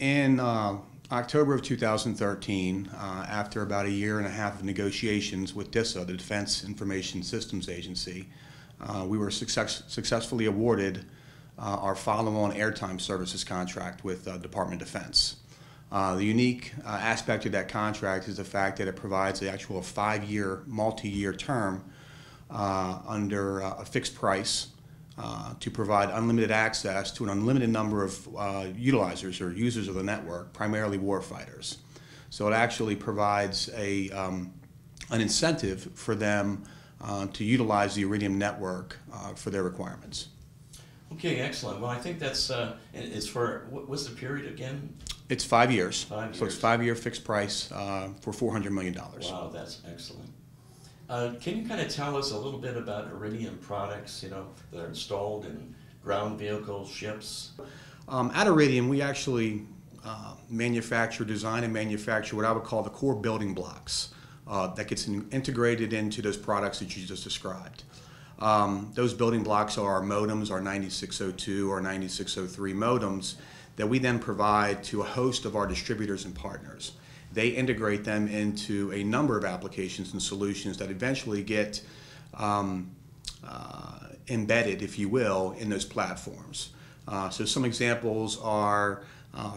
In October of 2013, after about a year and a half of negotiations with DISA, the Defense Information Systems Agency, we were successfully awarded our follow-on airtime services contract with Department of Defense. The unique aspect of that contract is the fact that it provides the actual 5-year, multi-year term under a fixed price to provide unlimited access to an unlimited number of utilizers or users of the network, primarily warfighters. So it actually provides an incentive for them to utilize the Iridium network for their requirements. Okay, excellent. Well, I think that's it's for what's the period again? It's 5 years. 5 years. So it's 5-year fixed price for $400 million. Wow, that's excellent. Can you kind of tell us a little bit about Iridium products, that are installed in ground vehicles, ships? At Iridium, we actually design and manufacture what I would call the core building blocks that gets integrated into those products that you just described. Those building blocks are our modems, our 9602 or 9603 modems that we then provide to a host of our distributors and partners. They integrate them into a number of applications and solutions that eventually get embedded, if you will, in those platforms. So some examples are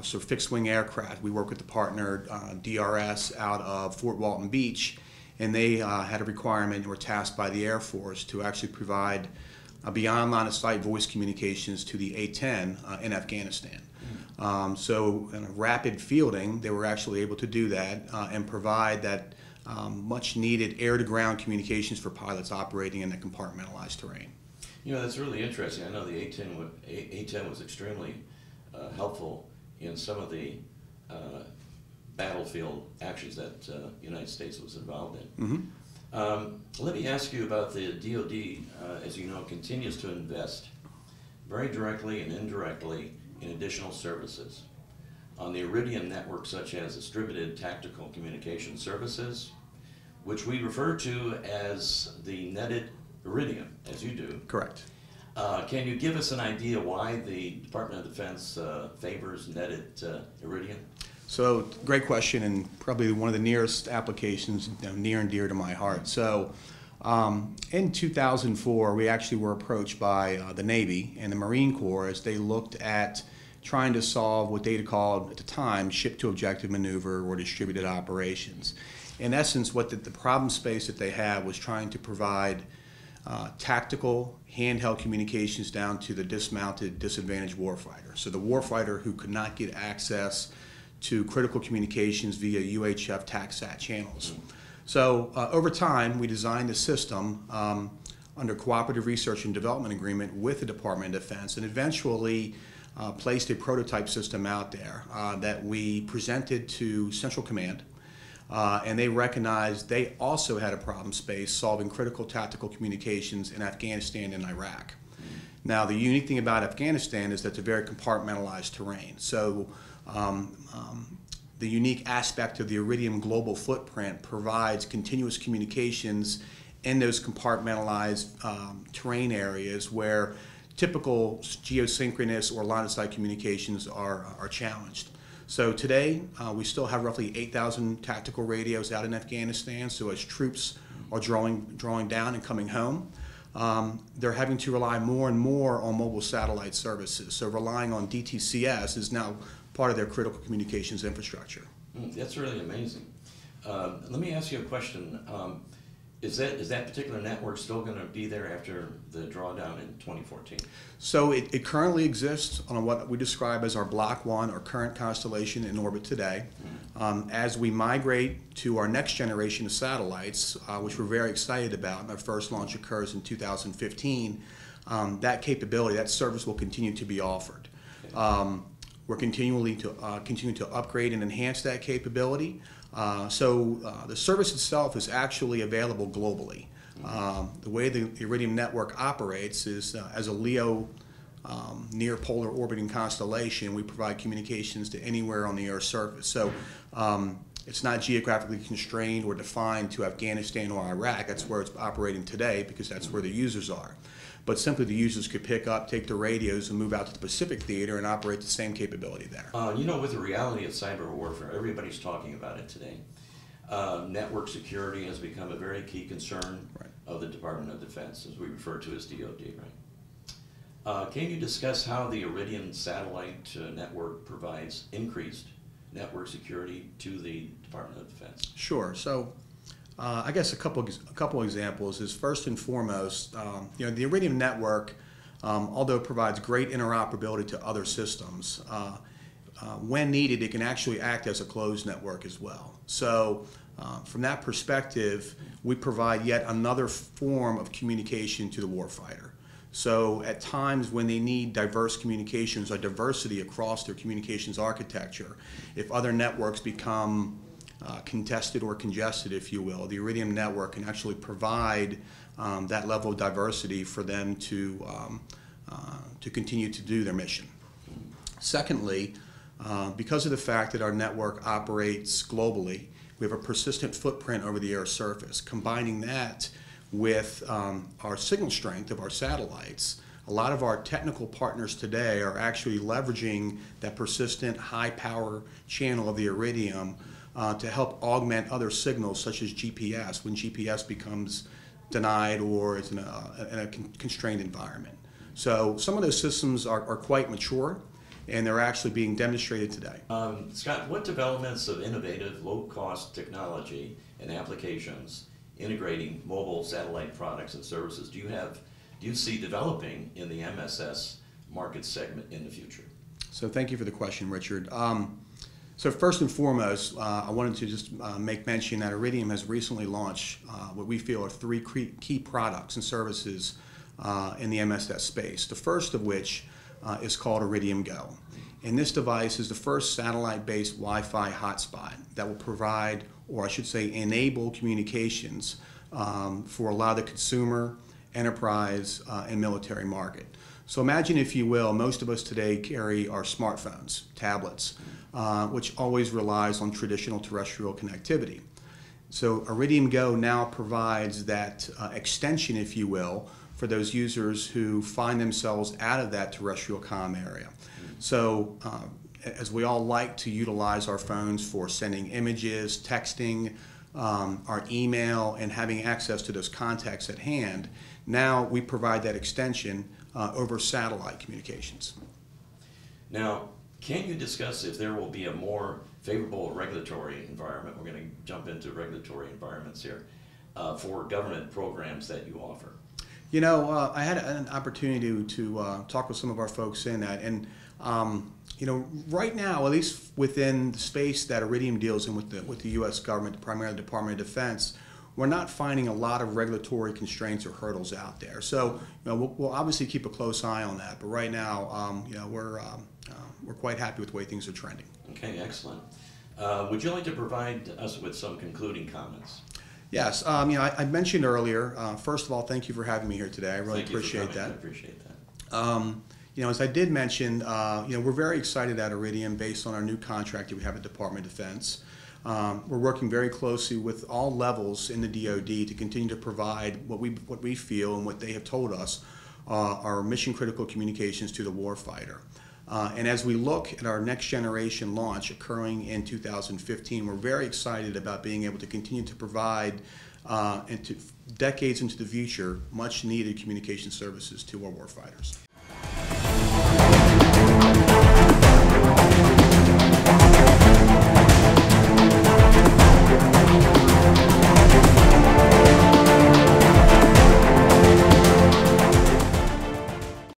fixed-wing aircraft. We work with the partner DRS out of Fort Walton Beach, and they had a requirement and were tasked by the Air Force to actually provide beyond line-of-sight voice communications to the A-10 in Afghanistan. So in a rapid fielding, they were actually able to do that and provide that much needed air-to-ground communications for pilots operating in a compartmentalized terrain. That's really interesting. I know the A-10 was extremely helpful in some of the battlefield actions that the United States was involved in. Let me ask you about the DoD, as you know, continues to invest very directly and indirectly in additional services on the Iridium network, such as distributed tactical communication services, which we refer to as the netted Iridium, as you do. Correct. Can you give us an idea why the Department of Defense favors netted Iridium? So, great question, and probably one of the nearest applications near and dear to my heart. So, in 2004, we actually were approached by the Navy and the Marine Corps as they looked at trying to solve what they called at the time ship-to-objective maneuver or distributed operations. In essence, what the problem space that they had was trying to provide tactical handheld communications down to the dismounted disadvantaged warfighter. So the warfighter who could not get access to critical communications via UHF TACSAT channels. So over time, we designed a system under cooperative research and development agreement with the Department of Defense, and eventually placed a prototype system out there that we presented to Central Command, and they recognized they also had a problem space solving critical tactical communications in Afghanistan and Iraq. Now, the unique thing about Afghanistan is that it's a very compartmentalized terrain. So the unique aspect of the Iridium global footprint provides continuous communications in those compartmentalized terrain areas where typical geosynchronous or line-of-sight communications are challenged. So today, we still have roughly 8,000 tactical radios out in Afghanistan. So as troops are drawing down and coming home, they're having to rely more and more on mobile satellite services. So relying on DTCS is now part of their critical communications infrastructure. That's really amazing. Let me ask you a question. Is that particular network still going to be there after the drawdown in 2014? So it currently exists on what we describe as our Block 1 or current constellation in orbit today. As we migrate to our next generation of satellites, which we're very excited about, and our first launch occurs in 2015, that capability, that service will continue to be offered. Okay. We're continuing to upgrade and enhance that capability. The service itself is actually available globally. The way the Iridium network operates is as a LEO near polar orbiting constellation, we provide communications to anywhere on the Earth's surface. So it's not geographically constrained or defined to Afghanistan or Iraq. That's where it's operating today because that's where the users are. but simply the users could pick up, take the radios, and move out to the Pacific Theater and operate the same capability there. You know, with the reality of cyber warfare, everybody's talking about it today. Network security has become a very key concern of the Department of Defense, as we refer to as DoD, right? Can you discuss how the Iridium satellite network provides increased network security to the Department of Defense? Sure. So, I guess a couple examples is, first and foremost, you know, the Iridium network, although it provides great interoperability to other systems, when needed, it can actually act as a closed network as well. So, from that perspective, we provide yet another form of communication to the warfighter. So at times when they need diverse communications or diversity across their communications architecture, if other networks become contested or congested, if you will, the Iridium network can actually provide that level of diversity for them to continue to do their mission. Secondly, because of the fact that our network operates globally, we have a persistent footprint over the air surface. Combining that with our signal strength of our satellites, a lot of our technical partners today are actually leveraging that persistent high power channel of the Iridium to help augment other signals such as GPS when GPS becomes denied or is in a constrained environment. So some of those systems are quite mature, and they're actually being demonstrated today. Scott, what developments of innovative low-cost technology and applications integrating mobile satellite products and services do you see developing in the MSS market segment in the future? So thank you for the question, Richard. So first and foremost, I wanted to just make mention that Iridium has recently launched what we feel are 3 key products and services in the MSS space. The first of which is called Iridium Go. And this device is the first satellite-based Wi-Fi hotspot that will provide, or I should say enable, communications for a lot of the consumer, enterprise, and military market. So imagine, if you will, most of us today carry our smartphones, tablets, which always relies on traditional terrestrial connectivity. So Iridium Go now provides that extension, if you will, for those users who find themselves out of that terrestrial comm area. So as we all like to utilize our phones for sending images, texting, our email, and having access to those contacts at hand, now we provide that extension over satellite communications. Now, can you discuss if there will be a more favorable regulatory environment? We're going to jump into regulatory environments here for government programs that you offer. You know, I had an opportunity to talk with some of our folks in that, and you know, right now, at least within the space that Iridium deals in with the U.S. government, primarily the Department of Defense, we're not finding a lot of regulatory constraints or hurdles out there. So, you know, we'll obviously keep a close eye on that. But right now, you know, we're quite happy with the way things are trending. Okay, excellent. Would you like to provide us with some concluding comments? Yes. You know, I mentioned earlier. First of all, thank you for having me here today. I really appreciate that. I appreciate that. You know, as I did mention, you know, we're very excited at Iridium based on our new contract that we have at Department of Defense. We're working very closely with all levels in the DoD to continue to provide what we feel and what they have told us are mission-critical communications to the warfighter. And as we look at our next generation launch occurring in 2015, we're very excited about being able to continue to provide into decades into the future much-needed communication services to our warfighters.